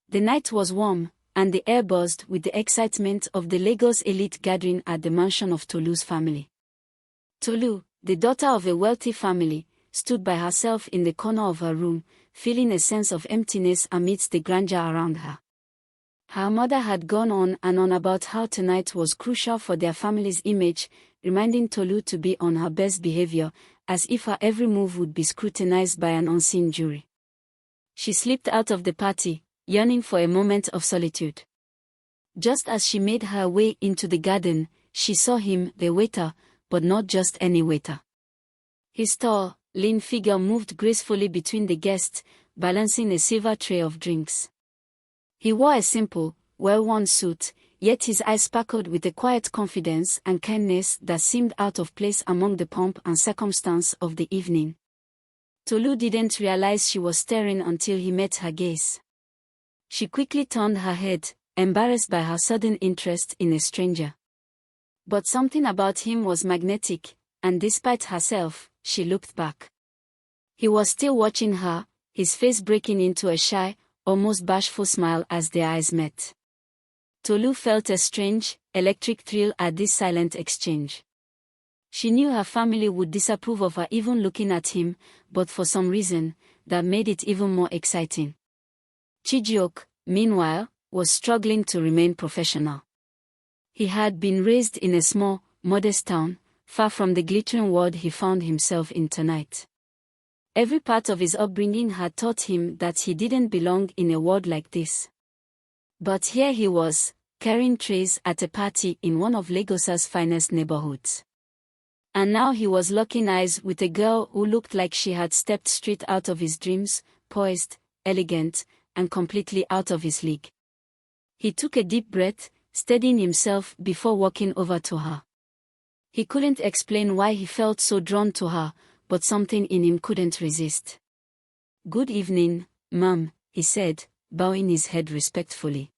The night was warm, and the air buzzed with the excitement of the Lagos elite gathering at the mansion of Tolu's family. Tolu, the daughter of a wealthy family, stood by herself in the corner of her room, feeling a sense of emptiness amidst the grandeur around her. Her mother had gone on and on about how tonight was crucial for their family's image, reminding Tolu to be on her best behavior, as if her every move would be scrutinized by an unseen jury. She slipped out of the party, yearning for a moment of solitude. Just as she made her way into the garden, she saw him, the waiter, but not just any waiter. His tall, lean figure moved gracefully between the guests, balancing a silver tray of drinks. He wore a simple, well-worn suit, yet his eyes sparkled with a quiet confidence and kindness that seemed out of place among the pomp and circumstance of the evening. Tolu didn't realize she was staring until he met her gaze. She quickly turned her head, embarrassed by her sudden interest in a stranger. But something about him was magnetic, and despite herself, she looked back. He was still watching her, his face breaking into a shy, almost bashful smile as their eyes met. Tolu felt a strange, electric thrill at this silent exchange. She knew her family would disapprove of her even looking at him, but for some reason, that made it even more exciting. Chijioke, meanwhile, was struggling to remain professional. He had been raised in a small, modest town, far from the glittering world he found himself in tonight. Every part of his upbringing had taught him that he didn't belong in a world like this. But here he was, carrying trays at a party in one of Lagos's finest neighborhoods. And now he was locking eyes with a girl who looked like she had stepped straight out of his dreams, poised, elegant, and completely out of his league. He took a deep breath, steadying himself before walking over to her. He couldn't explain why he felt so drawn to her, but something in him couldn't resist. "Good evening, Mum," he said, bowing his head respectfully.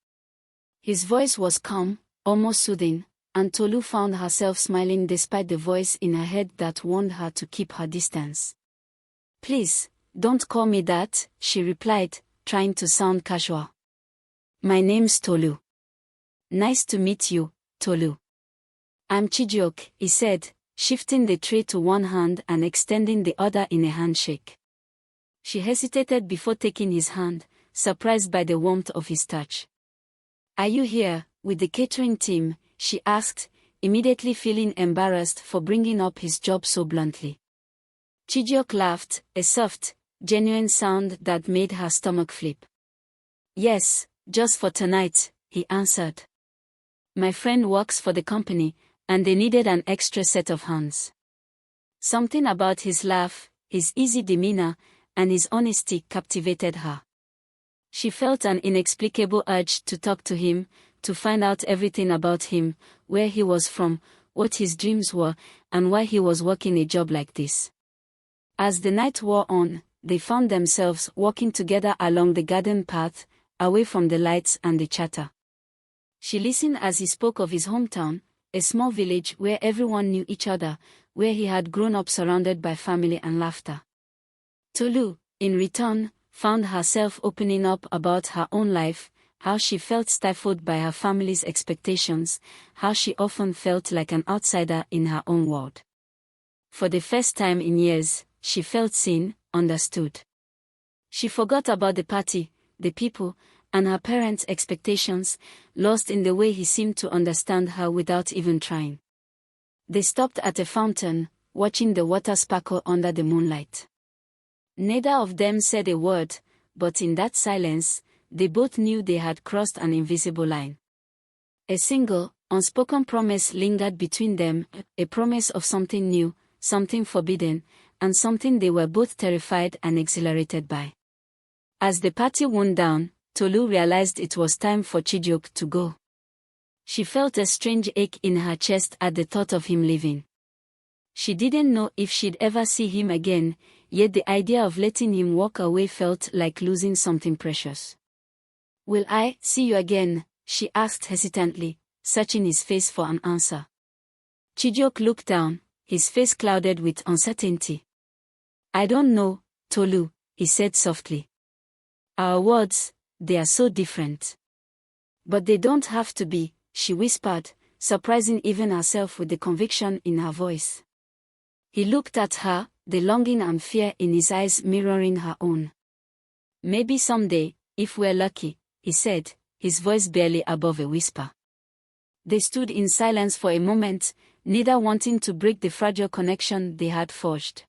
His voice was calm, almost soothing, and Tolu found herself smiling despite the voice in her head that warned her to keep her distance. "Please, don't call me that," she replied, trying to sound casual. "My name's Tolu." "Nice to meet you, Tolu." "I'm Chijioke," he said, shifting the tray to one hand and extending the other in a handshake. She hesitated before taking his hand, surprised by the warmth of his touch. "Are you here, with the catering team?" she asked, immediately feeling embarrassed for bringing up his job so bluntly. Chijioke laughed, a soft, genuine sound that made her stomach flip. "Yes, just for tonight," he answered. "My friend works for the company, and they needed an extra set of hands." Something about his laugh, his easy demeanor, and his honesty captivated her. She felt an inexplicable urge to talk to him, to find out everything about him, where he was from, what his dreams were, and why he was working a job like this. As the night wore on, they found themselves walking together along the garden path, away from the lights and the chatter. She listened as he spoke of his hometown, a small village where everyone knew each other, where he had grown up surrounded by family and laughter. Tolu, in return, found herself opening up about her own life, how she felt stifled by her family's expectations, how she often felt like an outsider in her own world. For the first time in years, she felt seen, understood. She forgot about the party, the people, and her parents' expectations, lost in the way he seemed to understand her without even trying. They stopped at a fountain, watching the water sparkle under the moonlight. Neither of them said a word, but in that silence, they both knew they had crossed an invisible line. A single, unspoken promise lingered between them, a promise of something new, something forbidden, and something they were both terrified and exhilarated by. As the party wound down, Tolu realized it was time for Chijioke to go. She felt a strange ache in her chest at the thought of him leaving. She didn't know if she'd ever see him again, yet the idea of letting him walk away felt like losing something precious. "Will I see you again?" she asked hesitantly, searching his face for an answer. Chijioke looked down, his face clouded with uncertainty. "I don't know, Tolu," he said softly. "Our worlds, They are so different. But they don't have to be, she whispered, surprising even herself with the conviction in her voice. He looked at her, the longing and fear in his eyes mirroring her own. Maybe someday, if we're lucky, he said, his voice barely above a whisper. They stood in silence for a moment, neither wanting to break the fragile connection they had forged.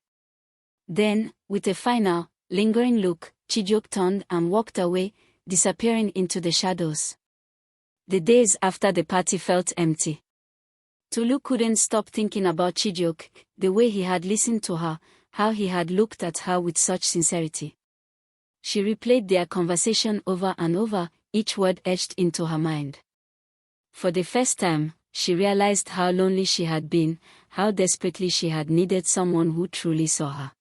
Then, with a final, lingering look, Chijioke turned and walked away, disappearing into the shadows. The days after the party felt empty. Tolu couldn't stop thinking about Chijioke, the way he had listened to her, how he had looked at her with such sincerity. She replayed their conversation over and over, each word etched into her mind. For the first time, she realized how lonely she had been, how desperately she had needed someone who truly saw her.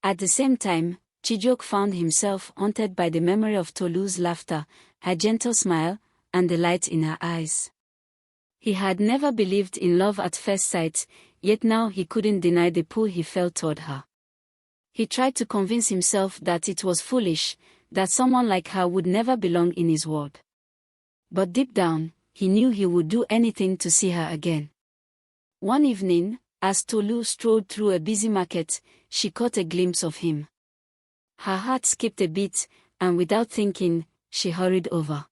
At the same time, Chijioke found himself haunted by the memory of Tolu's laughter, her gentle smile, and the light in her eyes. He had never believed in love at first sight, yet now he couldn't deny the pull he felt toward her. He tried to convince himself that it was foolish, that someone like her would never belong in his world. But deep down, he knew he would do anything to see her again. One evening, as Tolu strolled through a busy market, she caught a glimpse of him. Her heart skipped a beat, and without thinking, she hurried over.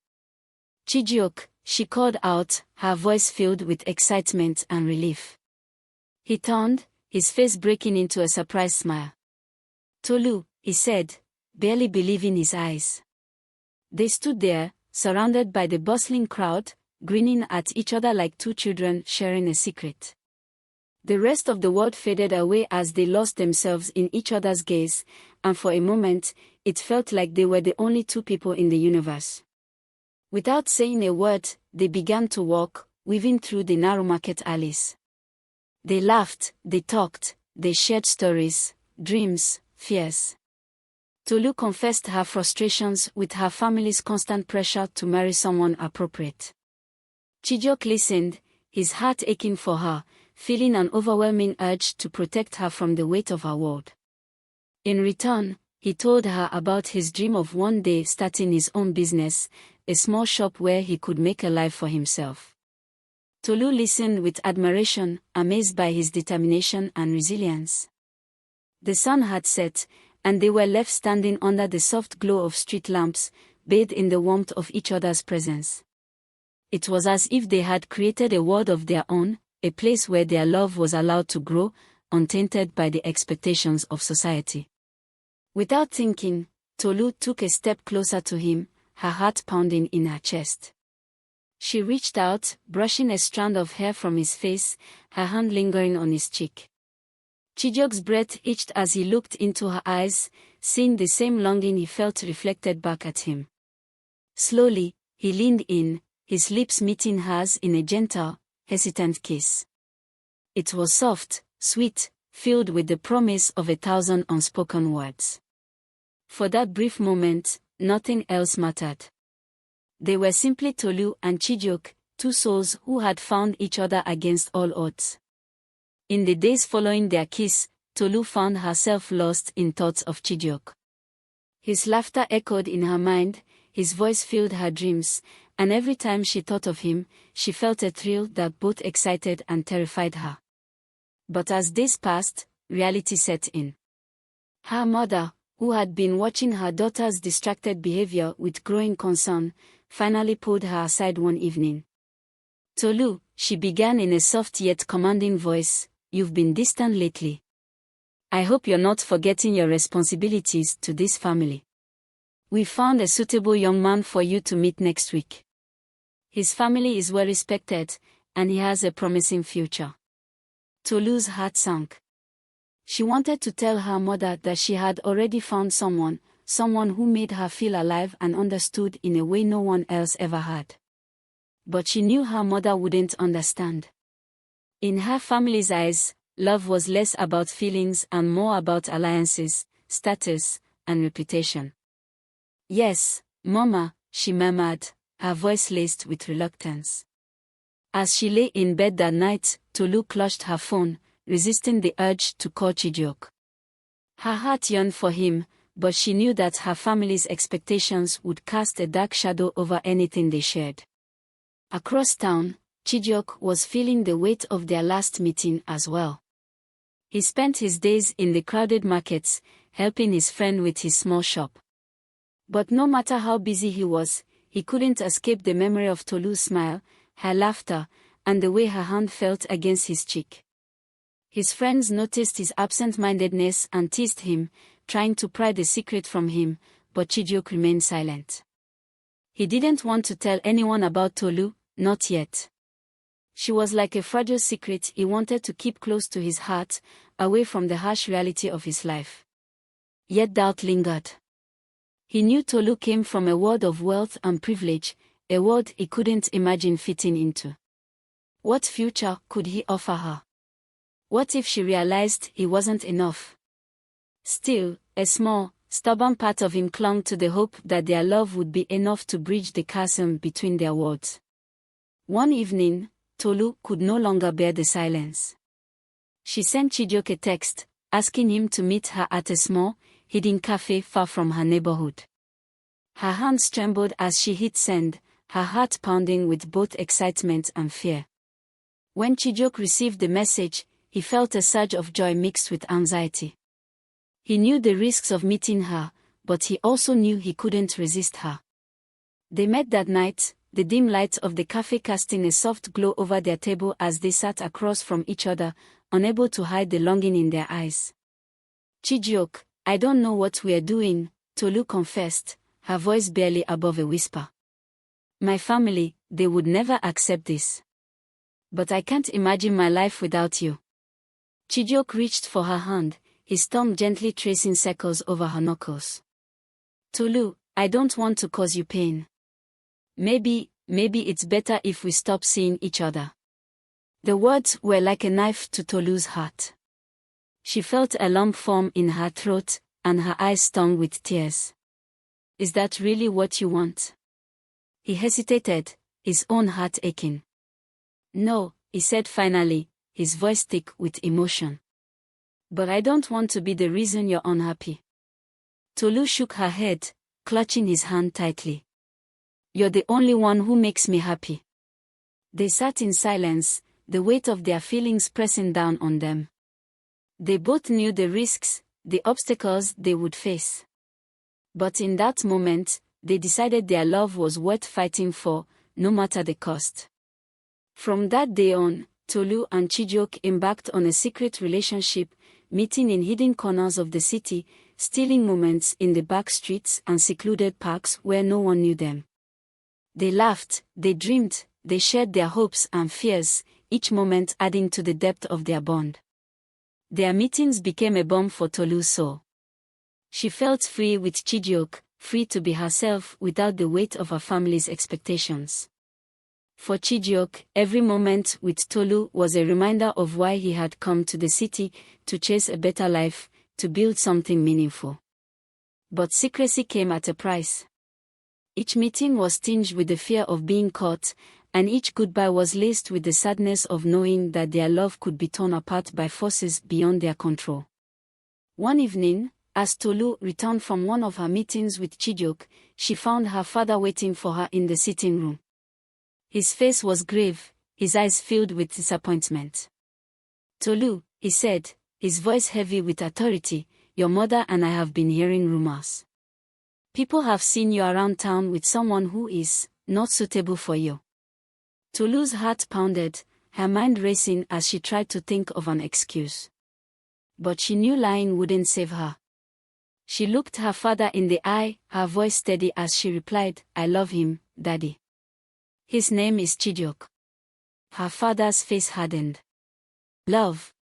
"Chijioke," she called out, her voice filled with excitement and relief. He turned, his face breaking into a surprised smile. "Tolu," he said, barely believing his eyes. They stood there, surrounded by the bustling crowd, grinning at each other like two children sharing a secret. The rest of the world faded away as they lost themselves in each other's gaze, and for a moment, it felt like they were the only two people in the universe. Without saying a word, they began to walk, weaving through the narrow market alleys. They laughed, they talked, they shared stories, dreams, fears. Tolu confessed her frustrations with her family's constant pressure to marry someone appropriate. Chijioke listened, his heart aching for her, feeling an overwhelming urge to protect her from the weight of her world. In return, he told her about his dream of one day starting his own business, a small shop where he could make a life for himself. Tolu listened with admiration, amazed by his determination and resilience. The sun had set, and they were left standing under the soft glow of street lamps, bathed in the warmth of each other's presence. It was as if they had created a world of their own, a place where their love was allowed to grow, untainted by the expectations of society. Without thinking, Tolu took a step closer to him, her heart pounding in her chest. She reached out, brushing a strand of hair from his face, her hand lingering on his cheek. Chijioke's breath itched as he looked into her eyes, seeing the same longing he felt reflected back at him. Slowly, he leaned in, his lips meeting hers in a gentle, hesitant kiss. It was soft, sweet, filled with the promise of 1,000 unspoken words. For that brief moment, nothing else mattered. They were simply Tolu and Chijioke, two souls who had found each other against all odds. In the days following their kiss, Tolu found herself lost in thoughts of Chijioke. His laughter echoed in her mind, his voice filled her dreams, and every time she thought of him, she felt a thrill that both excited and terrified her. But as days passed, reality set in. Her mother, who had been watching her daughter's distracted behavior with growing concern, finally pulled her aside one evening. "Tolu," she began in a soft yet commanding voice, "you've been distant lately. I hope you're not forgetting your responsibilities to this family. We found a suitable young man for you to meet next week. His family is well respected, and he has a promising future." Tolu's heart sank. She wanted to tell her mother that she had already found someone who made her feel alive and understood in a way no one else ever had. But she knew her mother wouldn't understand. In her family's eyes, love was less about feelings and more about alliances, status, and reputation. "Yes, Mama," she murmured, her voice laced with reluctance. As she lay in bed that night, Tolu clutched her phone, resisting the urge to call Chijioke. Her heart yearned for him, but she knew that her family's expectations would cast a dark shadow over anything they shared. Across town, Chijioke was feeling the weight of their last meeting as well. He spent his days in the crowded markets, helping his friend with his small shop. But no matter how busy he was, he couldn't escape the memory of Tolu's smile, her laughter, and the way her hand felt against his cheek. His friends noticed his absent-mindedness and teased him, trying to pry the secret from him, but Chijioke remained silent. He didn't want to tell anyone about Tolu, not yet. She was like a fragile secret he wanted to keep close to his heart, away from the harsh reality of his life. Yet doubt lingered. He knew Tolu came from a world of wealth and privilege, a world he couldn't imagine fitting into. What future could he offer her? What if she realized he wasn't enough? Still, a small, stubborn part of him clung to the hope that their love would be enough to bridge the chasm between their worlds. One evening, Tolu could no longer bear the silence. She sent Chijioke a text, asking him to meet her at a small, hidden cafe far from her neighborhood. Her hands trembled as she hit send, her heart pounding with both excitement and fear. When Chijioke received the message, he felt a surge of joy mixed with anxiety. He knew the risks of meeting her, but he also knew he couldn't resist her. They met that night, the dim light of the cafe casting a soft glow over their table as they sat across from each other, unable to hide the longing in their eyes. "Chijioke, I don't know what we're doing," Tolu confessed, her voice barely above a whisper. "My family, they would never accept this. But I can't imagine my life without you." Chijioke reached for her hand, his thumb gently tracing circles over her knuckles. "Tolu, I don't want to cause you pain. Maybe it's better if we stop seeing each other." The words were like a knife to Tolu's heart. She felt a lump form in her throat, and her eyes stung with tears. "Is that really what you want?" He hesitated, his own heart aching. "No," he said finally, his voice thick with emotion. "But I don't want to be the reason you're unhappy." Tolu shook her head, clutching his hand tightly. "You're the only one who makes me happy." They sat in silence, the weight of their feelings pressing down on them. They both knew the risks, the obstacles they would face. But in that moment, they decided their love was worth fighting for, no matter the cost. From that day on, Tolu and Chijioke embarked on a secret relationship, meeting in hidden corners of the city, stealing moments in the back streets and secluded parks where no one knew them. They laughed, they dreamed, they shared their hopes and fears, each moment adding to the depth of their bond. Their meetings became a balm for Tolu's soul. She felt free with Chijioke, free to be herself without the weight of her family's expectations. For Chijioke, every moment with Tolu was a reminder of why he had come to the city, to chase a better life, to build something meaningful. But secrecy came at a price. Each meeting was tinged with the fear of being caught, and each goodbye was laced with the sadness of knowing that their love could be torn apart by forces beyond their control. One evening, as Tolu returned from one of her meetings with Chijioke, she found her father waiting for her in the sitting room. His face was grave, his eyes filled with disappointment. "Tolu," he said, his voice heavy with authority, "your mother and I have been hearing rumors. People have seen you around town with someone who is not suitable for you." Tolu's heart pounded, her mind racing as she tried to think of an excuse. But she knew lying wouldn't save her. She looked her father in the eye, her voice steady as she replied, "I love him, Daddy. His name is Chijioke." Her father's face hardened. "Love?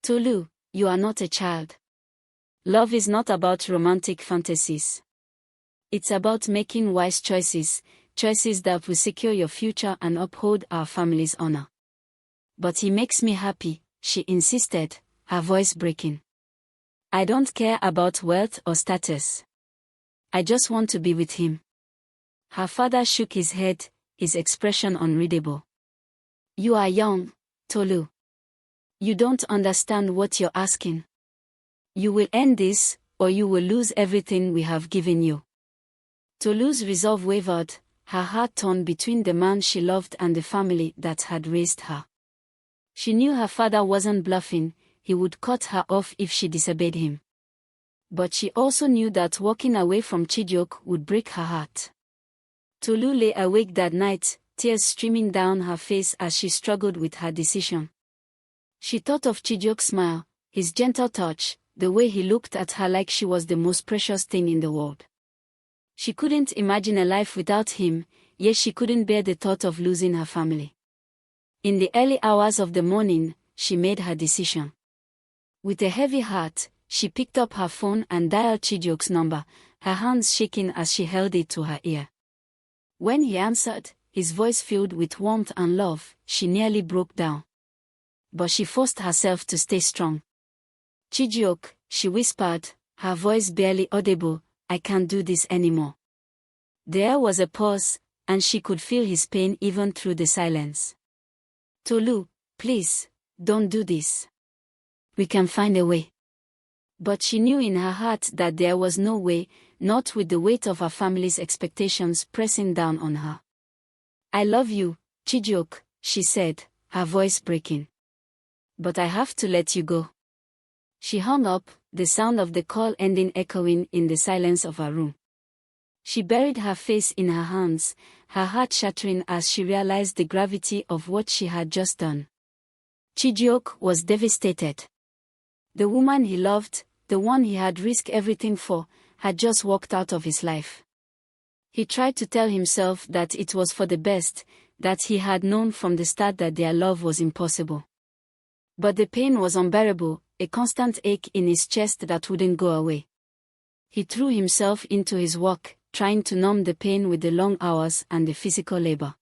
Tolu, you are not a child. Love is not about romantic fantasies. It's about making wise choices, choices that will secure your future and uphold our family's honor." "But he makes me happy," she insisted, her voice breaking. "I don't care about wealth or status. I just want to be with him." Her father shook his head, his expression unreadable. "You are young, Tolu. You don't understand what you're asking. You will end this, or you will lose everything we have given you." Tolu's resolve wavered, her heart torn between the man she loved and the family that had raised her. She knew her father wasn't bluffing, he would cut her off if she disobeyed him. But she also knew that walking away from Chijioke would break her heart. Tolu lay awake that night, tears streaming down her face as she struggled with her decision. She thought of Chijioke's smile, his gentle touch, the way he looked at her like she was the most precious thing in the world. She couldn't imagine a life without him, yet she couldn't bear the thought of losing her family. In the early hours of the morning, she made her decision. With a heavy heart, she picked up her phone and dialed Chijioke's number, her hands shaking as she held it to her ear. When he answered, his voice filled with warmth and love, she nearly broke down. But she forced herself to stay strong. "Chijioke," she whispered, her voice barely audible, "I can't do this anymore." There was a pause, and she could feel his pain even through the silence. "Tolu, please, don't do this. We can find a way." But she knew in her heart that there was no way, not with the weight of her family's expectations pressing down on her. "I love you, Chijioke," she said, her voice breaking. "But I have to let you go." She hung up, the sound of the call ending echoing in the silence of her room. She buried her face in her hands, her heart shattering as she realized the gravity of what she had just done. Chijioke was devastated. The woman he loved, the one he had risked everything for, had just walked out of his life. He tried to tell himself that it was for the best, that he had known from the start that their love was impossible. But the pain was unbearable, a constant ache in his chest that wouldn't go away. He threw himself into his work, trying to numb the pain with the long hours and the physical labor.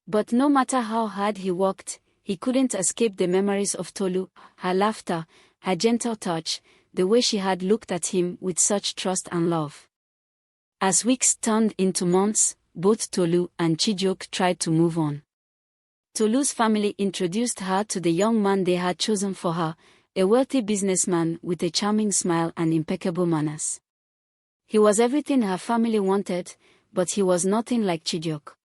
But no matter how hard he worked, he couldn't escape the memories of Tolu, her laughter, her gentle touch, the way she had looked at him with such trust and love. As weeks turned into months, both Tolu and Chijioke tried to move on. Tolu's family introduced her to the young man they had chosen for her, a wealthy businessman with a charming smile and impeccable manners. He was everything her family wanted, but he was nothing like Chijioke.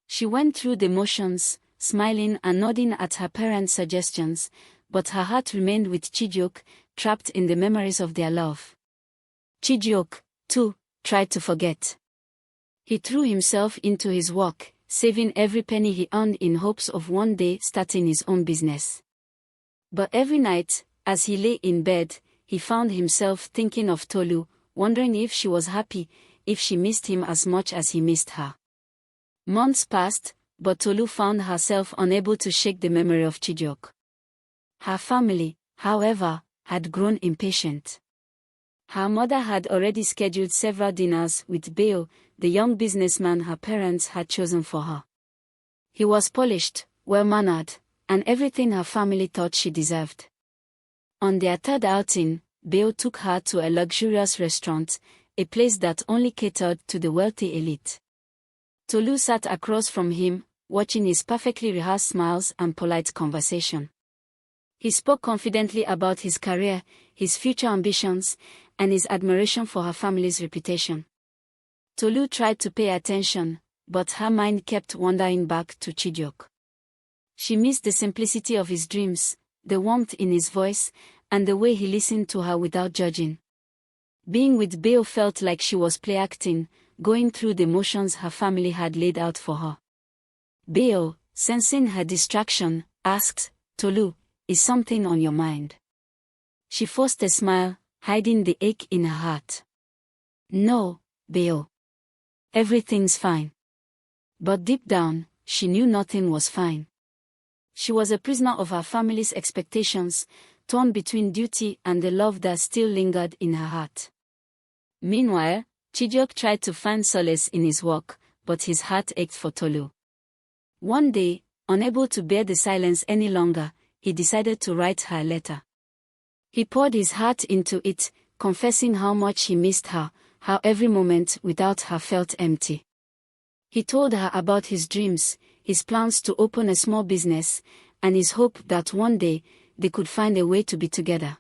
She went through the motions, smiling and nodding at her parents' suggestions, but her heart remained with Chijioke, trapped in the memories of their love. Chijioke, too, tried to forget. He threw himself into his work, saving every penny he earned in hopes of one day starting his own business. But every night, as he lay in bed, he found himself thinking of Tolu, wondering if she was happy, if she missed him as much as he missed her. Months passed, but Tolu found herself unable to shake the memory of Chijioke. Her family, however, had grown impatient. Her mother had already scheduled several dinners with Beo, the young businessman her parents had chosen for her. He was polished, well-mannered, and everything her family thought she deserved. On their third outing, Beo took her to a luxurious restaurant, a place that only catered to the wealthy elite. Tolu sat across from him, watching his perfectly rehearsed smiles and polite conversation. He spoke confidently about his career, his future ambitions, and his admiration for her family's reputation. Tolu tried to pay attention, but her mind kept wandering back to Chijioke. She missed the simplicity of his dreams, the warmth in his voice, and the way he listened to her without judging. Being with Beo felt like she was play-acting, going through the motions her family had laid out for her. Beo, sensing her distraction, asked, "Tolu, is something on your mind?" She forced a smile, hiding the ache in her heart. "No, Beo. Everything's fine." But deep down, she knew nothing was fine. She was a prisoner of her family's expectations, torn between duty and the love that still lingered in her heart. Meanwhile, Chijioke tried to find solace in his work, but his heart ached for Tolu. One day, unable to bear the silence any longer, he decided to write her a letter. He poured his heart into it, confessing how much he missed her, how every moment without her felt empty. He told her about his dreams, his plans to open a small business, and his hope that one day, they could find a way to be together.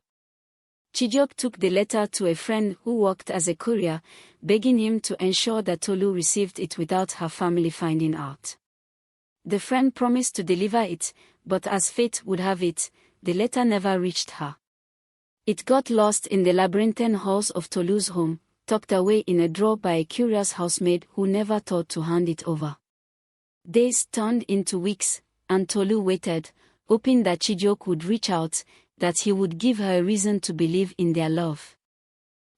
Chijioke took the letter to a friend who worked as a courier, begging him to ensure that Tolu received it without her family finding out. The friend promised to deliver it, but as fate would have it, the letter never reached her. It got lost in the labyrinthine halls of Tolu's home, tucked away in a drawer by a curious housemaid who never thought to hand it over. Days turned into weeks, and Tolu waited, hoping that Chijioke would reach out, that he would give her a reason to believe in their love.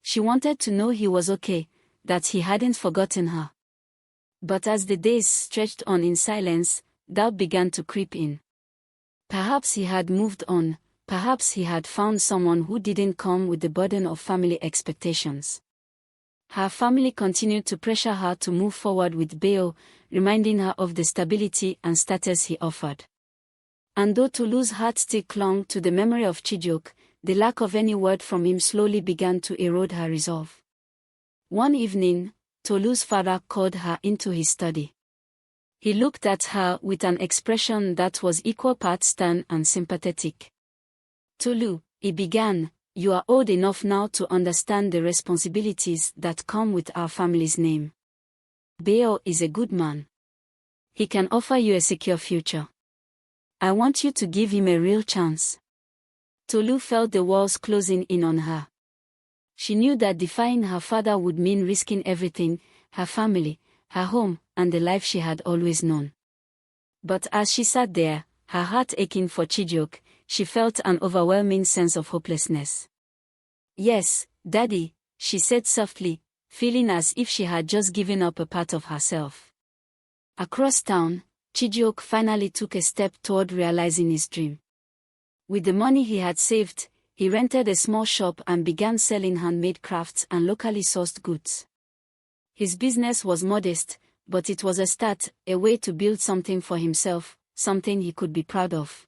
She wanted to know he was okay, that he hadn't forgotten her. But as the days stretched on in silence, doubt began to creep in. Perhaps he had moved on, perhaps he had found someone who didn't come with the burden of family expectations. Her family continued to pressure her to move forward with Beo, reminding her of the stability and status he offered. And though Tolu's heart still clung to the memory of Chijioke, the lack of any word from him slowly began to erode her resolve. One evening, Tolu's father called her into his study. He looked at her with an expression that was equal parts stern and sympathetic. "Tolu," he began, "you are old enough now to understand the responsibilities that come with our family's name. Beo is a good man. He can offer you a secure future. I want you to give him a real chance." Tolu felt the walls closing in on her. She knew that defying her father would mean risking everything, her family, her home, and the life she had always known. But as she sat there, her heart aching for Chijioke, she felt an overwhelming sense of hopelessness. "Yes, Daddy," she said softly, feeling as if she had just given up a part of herself. Across town, Chijioke finally took a step toward realizing his dream. With the money he had saved, he rented a small shop and began selling handmade crafts and locally sourced goods. His business was modest, but it was a start, a way to build something for himself, something he could be proud of.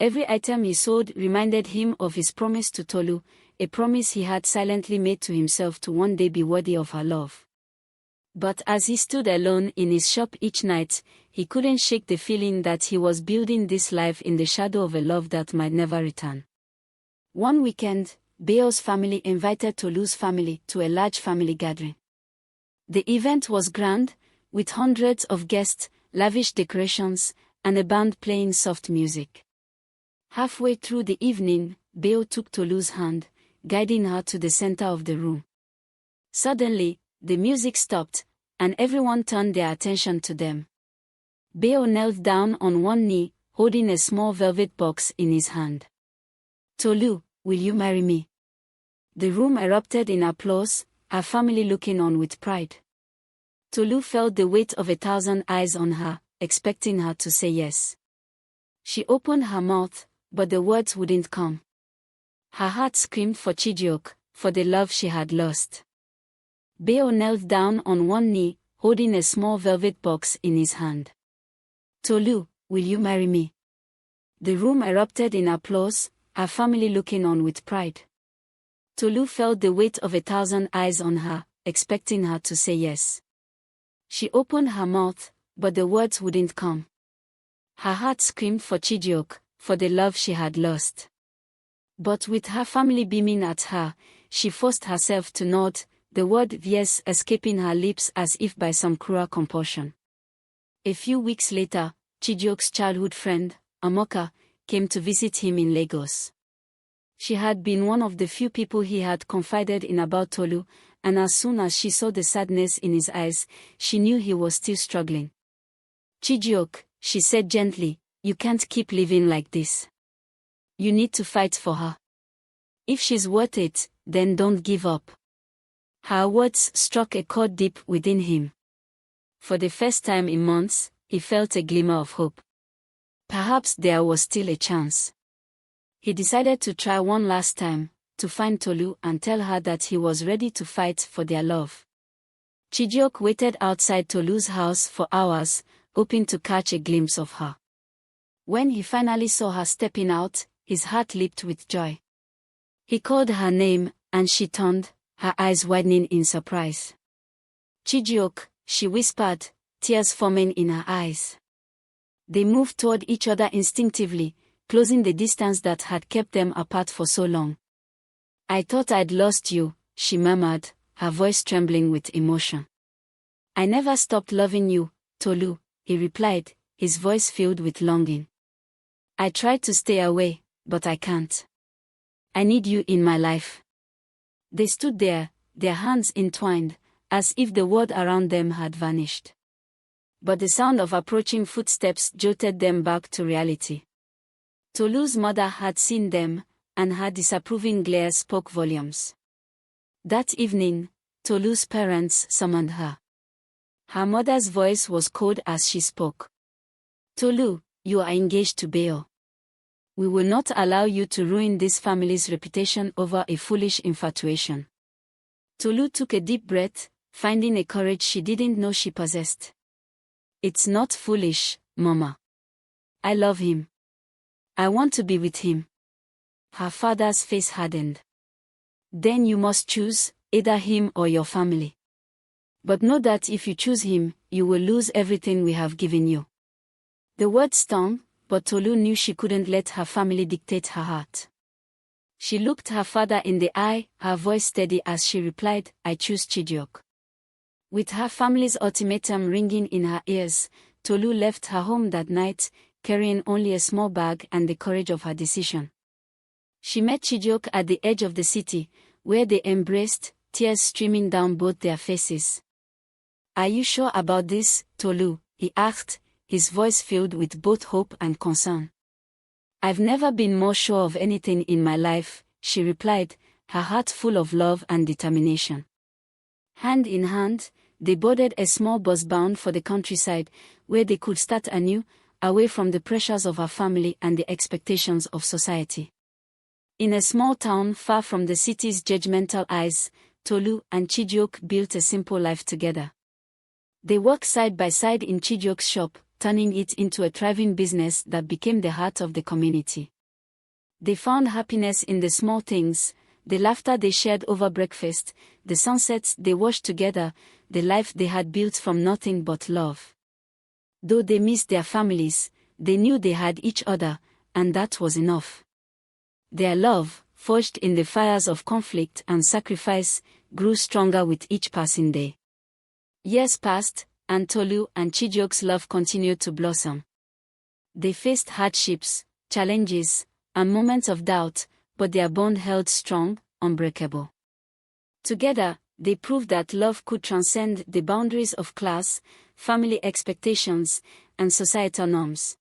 Every item he sold reminded him of his promise to Tolu, a promise he had silently made to himself to one day be worthy of her love. But as he stood alone in his shop each night, he couldn't shake the feeling that he was building this life in the shadow of a love that might never return. One weekend, Beo's family invited Tolu's family to a large family gathering. The event was grand, with hundreds of guests, lavish decorations, and a band playing soft music. Halfway through the evening, Beo took Tolu's hand, guiding her to the center of the room. Suddenly, the music stopped, and everyone turned their attention to them. Beo knelt down on one knee, holding a small velvet box in his hand. "Tolu, will you marry me?" The room erupted in applause, her family looking on with pride. Tolu felt the weight of 1,000 eyes on her, expecting her to say yes. She opened her mouth, but the words wouldn't come. Her heart screamed for Chijioke, for the love she had lost. Beo knelt down on one knee, holding a small velvet box in his hand. "Tolu, will you marry me?" The room erupted in applause, her family looking on with pride. Tolu felt the weight of 1,000 eyes on her, expecting her to say yes. She opened her mouth, but the words wouldn't come. Her heart screamed for Chijioke, for the love she had lost. But with her family beaming at her, she forced herself to nod, the word yes escaping her lips as if by some cruel compulsion. A few weeks later, Chijioke's childhood friend, Amoka, came to visit him in Lagos. She had been one of the few people he had confided in about Tolu, and as soon as she saw the sadness in his eyes, she knew he was still struggling. "Chijioke," she said gently, "you can't keep living like this. You need to fight for her. If she's worth it, then don't give up." Her words struck a chord deep within him. For the first time in months, he felt a glimmer of hope. Perhaps there was still a chance. He decided to try one last time, to find Tolu and tell her that he was ready to fight for their love. Chijioke waited outside Tolu's house for hours, hoping to catch a glimpse of her. When he finally saw her stepping out, his heart leaped with joy. He called her name, and she turned, her eyes widening in surprise. "Chijioke," she whispered, tears forming in her eyes. They moved toward each other instinctively, closing the distance that had kept them apart for so long. I thought I'd lost you, she murmured, her voice trembling with emotion. I never stopped loving you, Tolu, he replied, his voice filled with longing. I tried to stay away, but I can't. I need you in my life. They stood there, their hands entwined, as if the world around them had vanished. But the sound of approaching footsteps jolted them back to reality. Tolu's mother had seen them, and her disapproving glare spoke volumes. That evening, Tolu's parents summoned her. Her mother's voice was cold as she spoke. Tolu, you are engaged to Bayo. We will not allow you to ruin this family's reputation over a foolish infatuation. Tolu took a deep breath, finding a courage she didn't know she possessed. It's not foolish, Mama. I love him. I want to be with him. Her father's face hardened. Then you must choose, either him or your family. But know that if you choose him, you will lose everything we have given you. The words stung, but Tolu knew she couldn't let her family dictate her heart. She looked her father in the eye, her voice steady as she replied, I choose Chijioke. With her family's ultimatum ringing in her ears, Tolu left her home that night, carrying only a small bag and the courage of her decision. She met Chijioke at the edge of the city, where they embraced, tears streaming down both their faces. Are you sure about this, Tolu? He asked, his voice filled with both hope and concern. I've never been more sure of anything in my life, she replied, her heart full of love and determination. Hand in hand, they boarded a small bus bound for the countryside, where they could start anew, away from the pressures of her family and the expectations of society. In a small town far from the city's judgmental eyes, Tolu and Chijioke built a simple life together. They worked side by side in Chijioke's shop, turning it into a thriving business that became the heart of the community. They found happiness in the small things, the laughter they shared over breakfast, the sunsets they watched together, the life they had built from nothing but love. Though they missed their families, they knew they had each other, and that was enough. Their love, forged in the fires of conflict and sacrifice, grew stronger with each passing day. Years passed, and Tolu and Chijioke's love continued to blossom. They faced hardships, challenges, and moments of doubt, but their bond held strong, unbreakable. Together, they proved that love could transcend the boundaries of class, family expectations, and societal norms.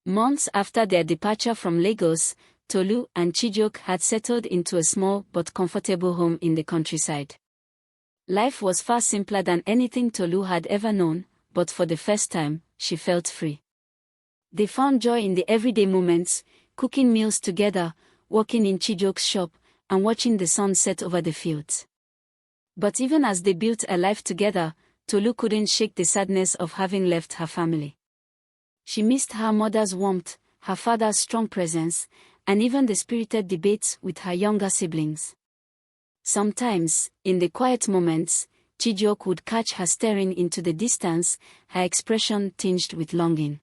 Months after their departure from Lagos, Tolu and Chijioke had settled into a small but comfortable home in the countryside. Life was far simpler than anything Tolu had ever known, but for the first time, she felt free. They found joy in the everyday moments, cooking meals together, working in Chijioke's shop, and watching the sun set over the fields. But even as they built a life together, Tolu couldn't shake the sadness of having left her family. She missed her mother's warmth, her father's strong presence, and even the spirited debates with her younger siblings. Sometimes, in the quiet moments, Chijioke would catch her staring into the distance, her expression tinged with longing.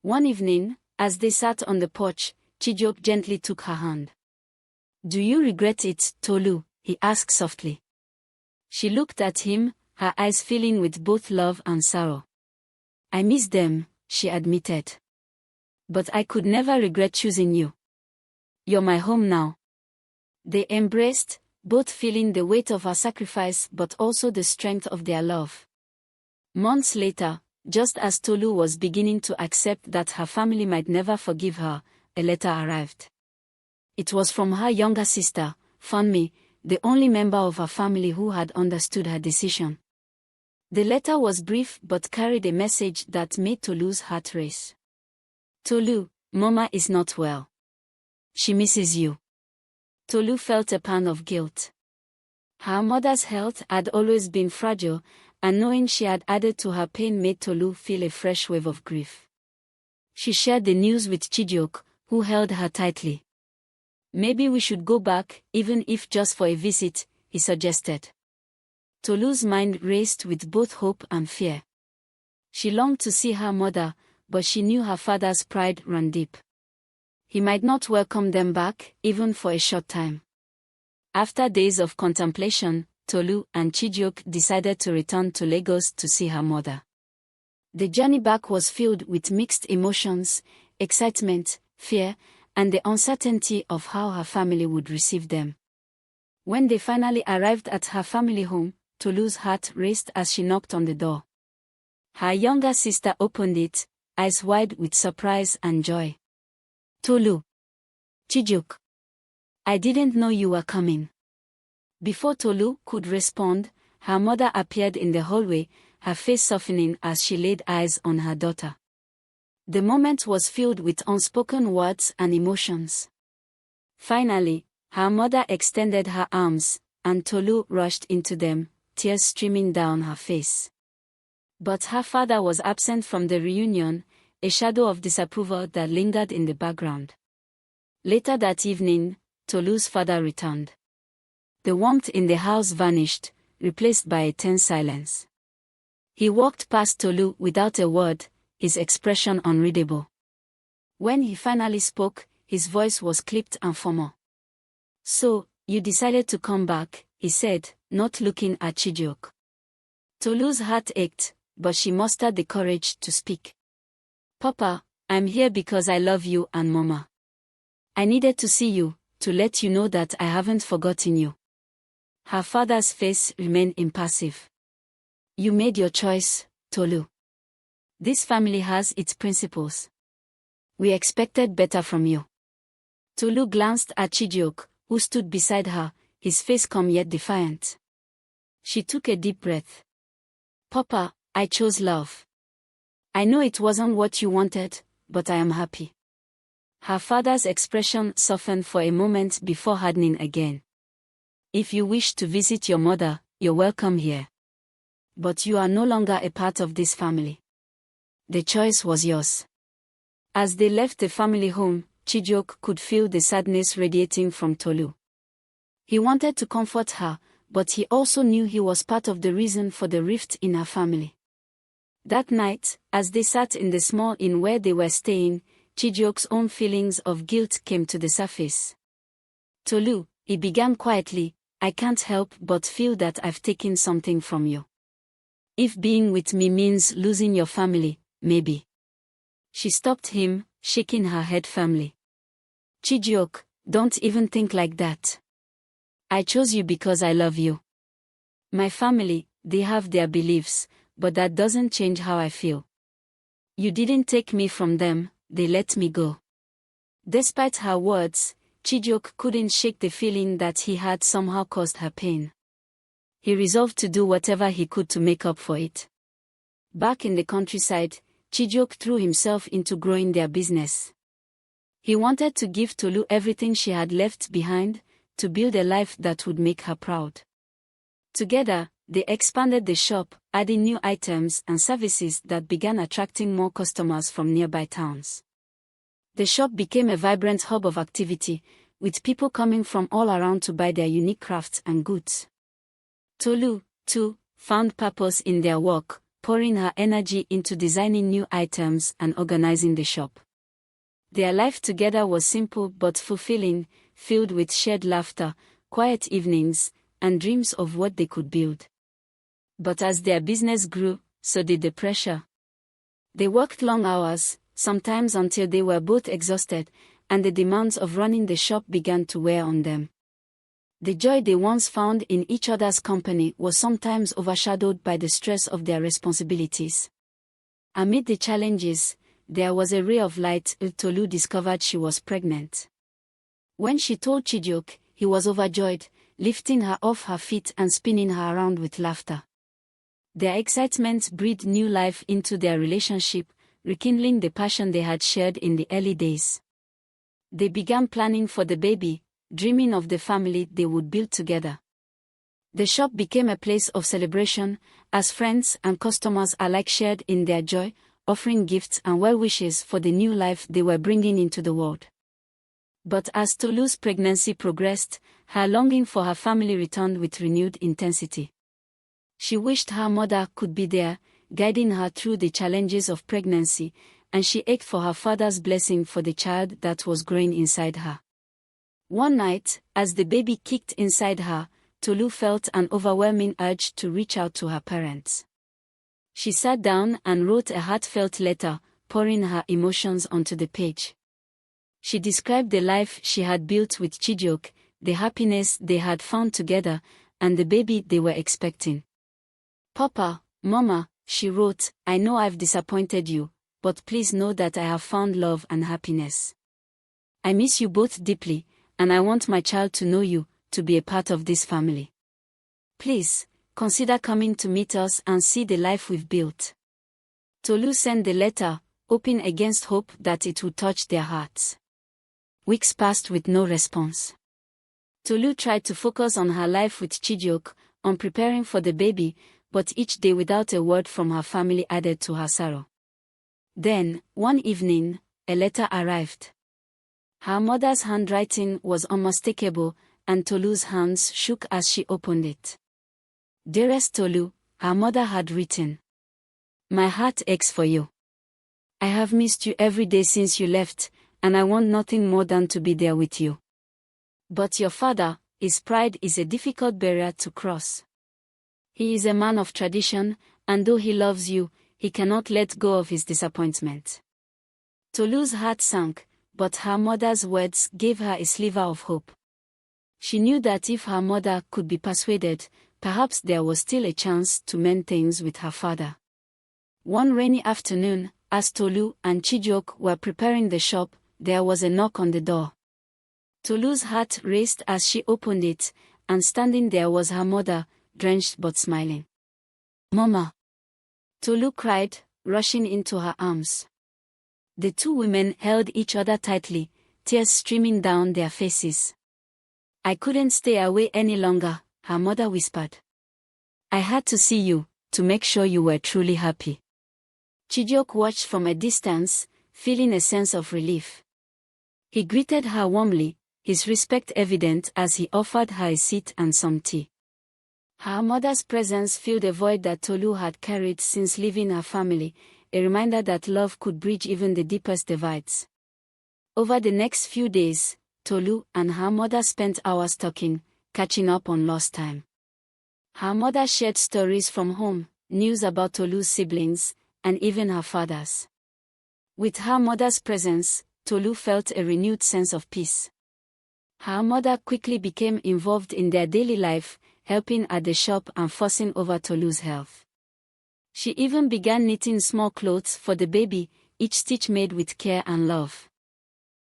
One evening, as they sat on the porch, Chijioke gently took her hand. Do you regret it, Tolu? He asked softly. She looked at him, her eyes filling with both love and sorrow. I miss them, she admitted. But I could never regret choosing you. You're my home now. They embraced, both feeling the weight of her sacrifice but also the strength of their love. Months later, just as Tolu was beginning to accept that her family might never forgive her, a letter arrived. It was from her younger sister, Funmi, the only member of her family who had understood her decision. The letter was brief but carried a message that made Tolu's heart race. Tolu, Mama is not well. She misses you. Tolu felt a pang of guilt. Her mother's health had always been fragile, and knowing she had added to her pain made Tolu feel a fresh wave of grief. She shared the news with Chijioke, who held her tightly. Maybe we should go back, even if just for a visit, he suggested. Tolu's mind raced with both hope and fear. She longed to see her mother, but she knew her father's pride ran deep. He might not welcome them back, even for a short time. After days of contemplation, Tolu and Chijioke decided to return to Lagos to see her mother. The journey back was filled with mixed emotions, excitement, fear, and the uncertainty of how her family would receive them. When they finally arrived at her family home, Tolu's heart raced as she knocked on the door. Her younger sister opened it, eyes wide with surprise and joy. "Tolu. Chijioke. I didn't know you were coming." Before Tolu could respond, her mother appeared in the hallway, her face softening as she laid eyes on her daughter. The moment was filled with unspoken words and emotions. Finally, her mother extended her arms, and Tolu rushed into them, tears streaming down her face. But her father was absent from the reunion, a shadow of disapproval that lingered in the background. Later that evening, Tolu's father returned. The warmth in the house vanished, replaced by a tense silence. He walked past Tolu without a word, his expression unreadable. When he finally spoke, his voice was clipped and formal. "So, you decided to come back," he said, not looking at Chijioke. Tolu's heart ached, but she mustered the courage to speak. "Papa, I'm here because I love you and Mama. I needed to see you, to let you know that I haven't forgotten you." Her father's face remained impassive. "You made your choice, Tolu. This family has its principles. We expected better from you." Tolu glanced at Chijioke, who stood beside her, his face calm yet defiant. She took a deep breath. "Papa, I chose love. I know it wasn't what you wanted, but I am happy." Her father's expression softened for a moment before hardening again. "If you wish to visit your mother, you're welcome here. But you are no longer a part of this family. The choice was yours." As they left the family home, Chijioke could feel the sadness radiating from Tolu. He wanted to comfort her, but he also knew he was part of the reason for the rift in her family. That night, as they sat in the small inn where they were staying, Chijioke's own feelings of guilt came to the surface. "Tolu," he began quietly, "I can't help but feel that I've taken something from you. If being with me means losing your family, maybe." She stopped him, shaking her head firmly. "Chijioke, don't even think like that. I chose you because I love you. My family, they have their beliefs, but that doesn't change how I feel. You didn't take me from them, they let me go." Despite her words, Chijioke couldn't shake the feeling that he had somehow caused her pain. He resolved to do whatever he could to make up for it. Back in the countryside, Chijioke threw himself into growing their business. He wanted to give Tolu everything she had left behind, to build a life that would make her proud. Together, they expanded the shop, adding new items and services that began attracting more customers from nearby towns. The shop became a vibrant hub of activity, with people coming from all around to buy their unique crafts and goods. Tolu, too, found purpose in their work, pouring her energy into designing new items and organizing the shop. Their life together was simple but fulfilling, filled with shared laughter, quiet evenings, and dreams of what they could build. But as their business grew, so did the pressure. They worked long hours, sometimes until they were both exhausted, and the demands of running the shop began to wear on them. The joy they once found in each other's company was sometimes overshadowed by the stress of their responsibilities. Amid the challenges, there was a ray of light. Tolu discovered she was pregnant. When she told Chijioke, he was overjoyed, lifting her off her feet and spinning her around with laughter. Their excitement breathed new life into their relationship, rekindling the passion they had shared in the early days. They began planning for the baby, dreaming of the family they would build together. The shop became a place of celebration, as friends and customers alike shared in their joy, offering gifts and well wishes for the new life they were bringing into the world. But as Tolu's pregnancy progressed, her longing for her family returned with renewed intensity. She wished her mother could be there, guiding her through the challenges of pregnancy, and she ached for her father's blessing for the child that was growing inside her. One night, as the baby kicked inside her, Tolu felt an overwhelming urge to reach out to her parents. She sat down and wrote a heartfelt letter, pouring her emotions onto the page. She described the life she had built with Chijioke, the happiness they had found together, and the baby they were expecting. "Papa, Mama," she wrote, "I know I've disappointed you, but please know that I have found love and happiness. I miss you both deeply, and I want my child to know you, to be a part of this family. Please, consider coming to meet us and see the life we've built." Tolu sent the letter, hoping against hope that it would touch their hearts. Weeks passed with no response. Tolu tried to focus on her life with Chijioke, on preparing for the baby, but each day without a word from her family added to her sorrow. Then, one evening, a letter arrived. Her mother's handwriting was unmistakable, and Tolu's hands shook as she opened it. "Dearest Tolu," her mother had written. "My heart aches for you. I have missed you every day since you left, and I want nothing more than to be there with you. But your father, his pride is a difficult barrier to cross. He is a man of tradition, and though he loves you, he cannot let go of his disappointment." Tolu's heart sank, but her mother's words gave her a sliver of hope. She knew that if her mother could be persuaded, perhaps there was still a chance to mend things with her father. One rainy afternoon, as Tolu and Chijioke were preparing the shop, there was a knock on the door. Tolu's heart raced as she opened it, and standing there was her mother, drenched but smiling. "Mama!" Tolu cried, rushing into her arms. The two women held each other tightly, tears streaming down their faces. "I couldn't stay away any longer," her mother whispered. "I had to see you, to make sure you were truly happy." Chijioke watched from a distance, feeling a sense of relief. He greeted her warmly, his respect evident as he offered her a seat and some tea. Her mother's presence filled a void that Tolu had carried since leaving her family, a reminder that love could bridge even the deepest divides. Over the next few days, Tolu and her mother spent hours talking, catching up on lost time. Her mother shared stories from home, news about Tolu's siblings, and even her father's. With her mother's presence, Tolu felt a renewed sense of peace. Her mother quickly became involved in their daily life, helping at the shop and fussing over Tolu's health. She even began knitting small clothes for the baby, each stitch made with care and love.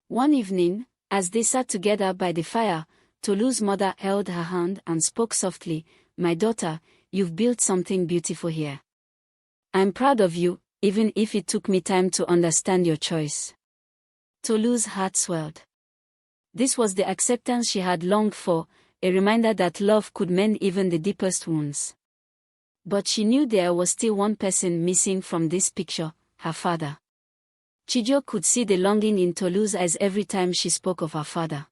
One evening, as they sat together by the fire, Tolu's mother held her hand and spoke softly, "My daughter, you've built something beautiful here. I'm proud of you, even if it took me time to understand your choice." Tolu's heart swelled. This was the acceptance she had longed for, a reminder that love could mend even the deepest wounds. But she knew there was still one person missing from this picture, her father. Chijioke could see the longing in Tolu's eyes every time she spoke of her father.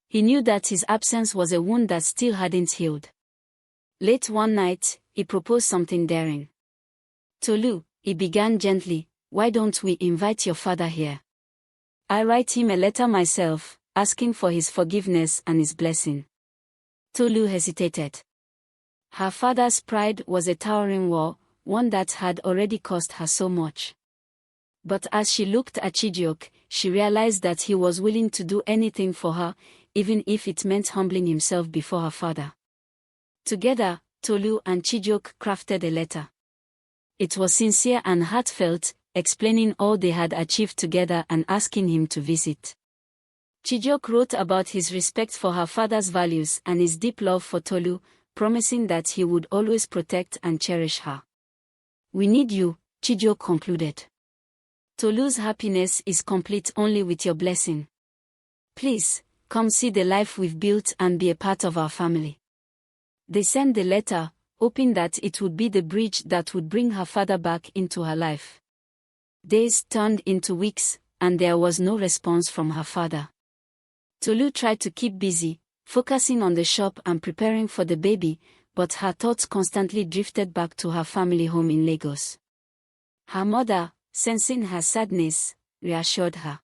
He knew that his absence was a wound that still hadn't healed. Late one night, he proposed something daring. "Tolu," he began gently, "why don't we invite your father here? I'll write him a letter myself, asking for his forgiveness and his blessing." Tolu hesitated. Her father's pride was a towering wall, one that had already cost her so much. But as she looked at Chijioke, she realized that he was willing to do anything for her, even if it meant humbling himself before her father. Together, Tolu and Chijioke crafted a letter. It was sincere and heartfelt, explaining all they had achieved together and asking him to visit. Chijioke wrote about his respect for her father's values and his deep love for Tolu, promising that he would always protect and cherish her. "We need you," Chijioke concluded. "Tolu's happiness is complete only with your blessing. Please, come see the life we've built and be a part of our family." They sent the letter, hoping that it would be the bridge that would bring her father back into her life. Days turned into weeks, and there was no response from her father. Tolu tried to keep busy, focusing on the shop and preparing for the baby, but her thoughts constantly drifted back to her family home in Lagos. Her mother, sensing her sadness, reassured her.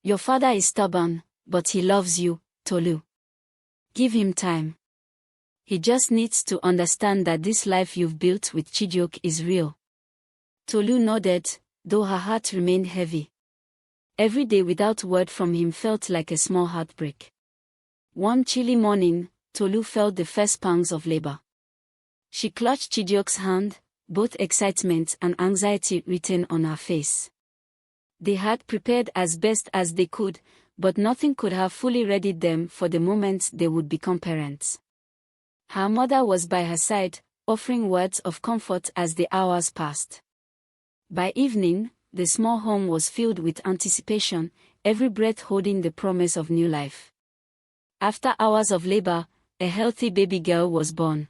"Your father is stubborn, but he loves you, Tolu. Give him time. He just needs to understand that this life you've built with Chijioke is real. Tolu nodded, though her heart remained heavy. Every day without word from him felt like a small heartbreak. One chilly morning, Tolu felt the first pangs of labor. She clutched Chijioke's hand, both excitement and anxiety written on her face. They had prepared as best as they could, but nothing could have fully readied them for the moment they would become parents. Her mother was by her side, offering words of comfort as the hours passed. By evening, the small home was filled with anticipation, every breath holding the promise of new life. After hours of labor, a healthy baby girl was born.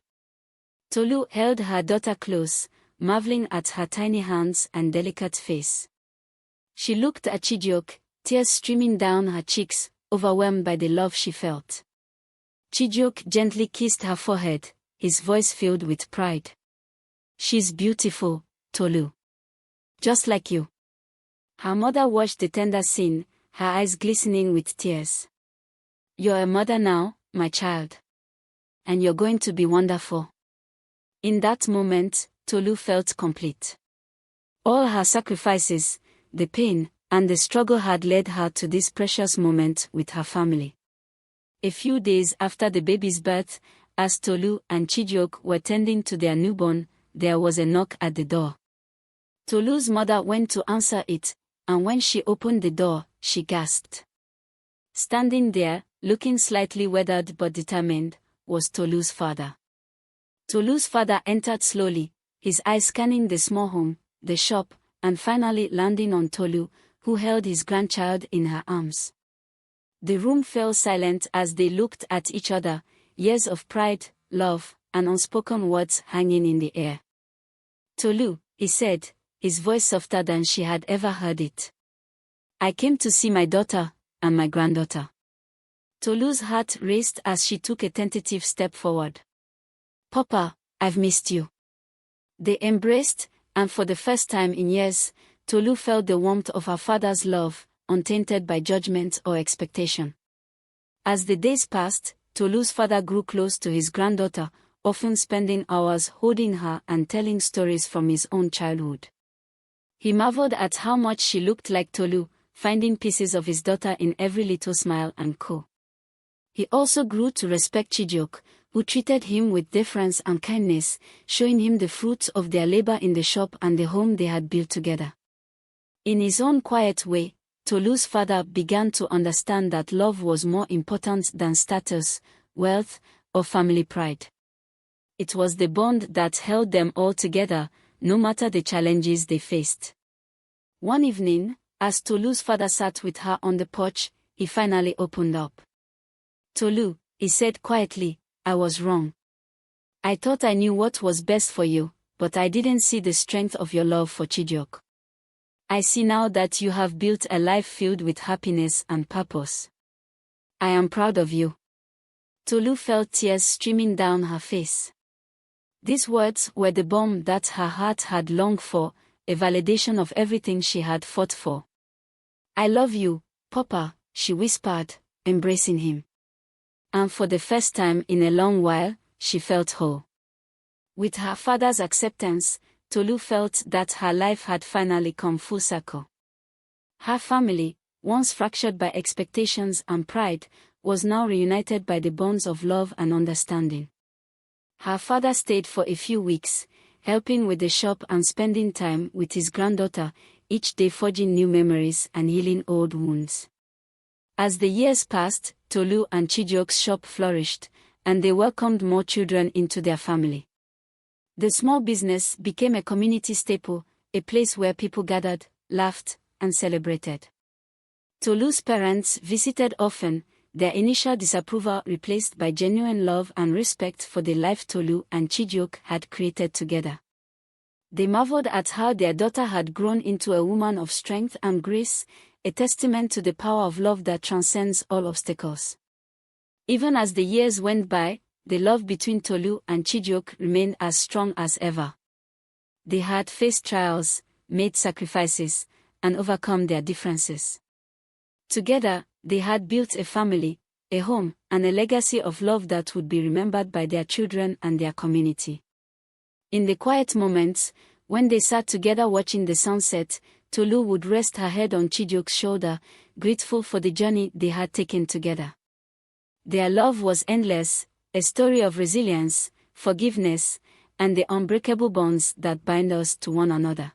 Tolu held her daughter close, marveling at her tiny hands and delicate face. She looked at Chijioke, tears streaming down her cheeks, overwhelmed by the love she felt. Chijioke gently kissed her forehead, his voice filled with pride. "She's beautiful, Tolu. Just like you." Her mother watched the tender scene, her eyes glistening with tears. "You're a mother now, my child. And you're going to be wonderful." In that moment, Tolu felt complete. All her sacrifices, the pain, and the struggle had led her to this precious moment with her family. A few days after the baby's birth, as Tolu and Chijioke were tending to their newborn, there was a knock at the door. Tolu's mother went to answer it, and when she opened the door, she gasped. Standing there, looking slightly weathered but determined, was Tolu's father. Tolu's father entered slowly, his eyes scanning the small home, the shop, and finally landing on Tolu, who held his grandchild in her arms. The room fell silent as they looked at each other, years of pride, love, and unspoken words hanging in the air. "Tolu," he said, his voice softer than she had ever heard it. "I came to see my daughter, and my granddaughter." Tolu's heart raced as she took a tentative step forward. "Papa, I've missed you." They embraced, and for the first time in years, Tolu felt the warmth of her father's love, untainted by judgment or expectation. As the days passed, Tolu's father grew close to his granddaughter, often spending hours holding her and telling stories from his own childhood. He marveled at how much she looked like Tolu, finding pieces of his daughter in every little smile and coo. He also grew to respect Chijioke, who treated him with deference and kindness, showing him the fruits of their labor in the shop and the home they had built together. In his own quiet way, Tolu's father began to understand that love was more important than status, wealth, or family pride. It was the bond that held them all together, no matter the challenges they faced. One evening, as Tolu's father sat with her on the porch, he finally opened up. "Tolu," he said quietly, "I was wrong. I thought I knew what was best for you, but I didn't see the strength of your love for Chijioke. I see now that you have built a life filled with happiness and purpose. I am proud of you." Tolu felt tears streaming down her face. These words were the balm that her heart had longed for, a validation of everything she had fought for. "I love you, Papa," she whispered, embracing him. And for the first time in a long while, she felt whole. With her father's acceptance, Tolu felt that her life had finally come full circle. Her family, once fractured by expectations and pride, was now reunited by the bonds of love and understanding. Her father stayed for a few weeks, helping with the shop and spending time with his granddaughter, each day forging new memories and healing old wounds. As the years passed, Tolu and Chijioke's shop flourished, and they welcomed more children into their family. The small business became a community staple, a place where people gathered, laughed, and celebrated. Tolu's parents visited often, their initial disapproval replaced by genuine love and respect for the life Tolu and Chijioke had created together. They marveled at how their daughter had grown into a woman of strength and grace, a testament to the power of love that transcends all obstacles. Even as the years went by, the love between Tolu and Chijioke remained as strong as ever. They had faced trials, made sacrifices, and overcome their differences. Together, They had built a family, a home, and a legacy of love that would be remembered by their children and their community. In the quiet moments, when they sat together watching the sunset, Tolu would rest her head on Chijioke's shoulder, grateful for the journey they had taken together. Their love was endless, a story of resilience, forgiveness, and the unbreakable bonds that bind us to one another.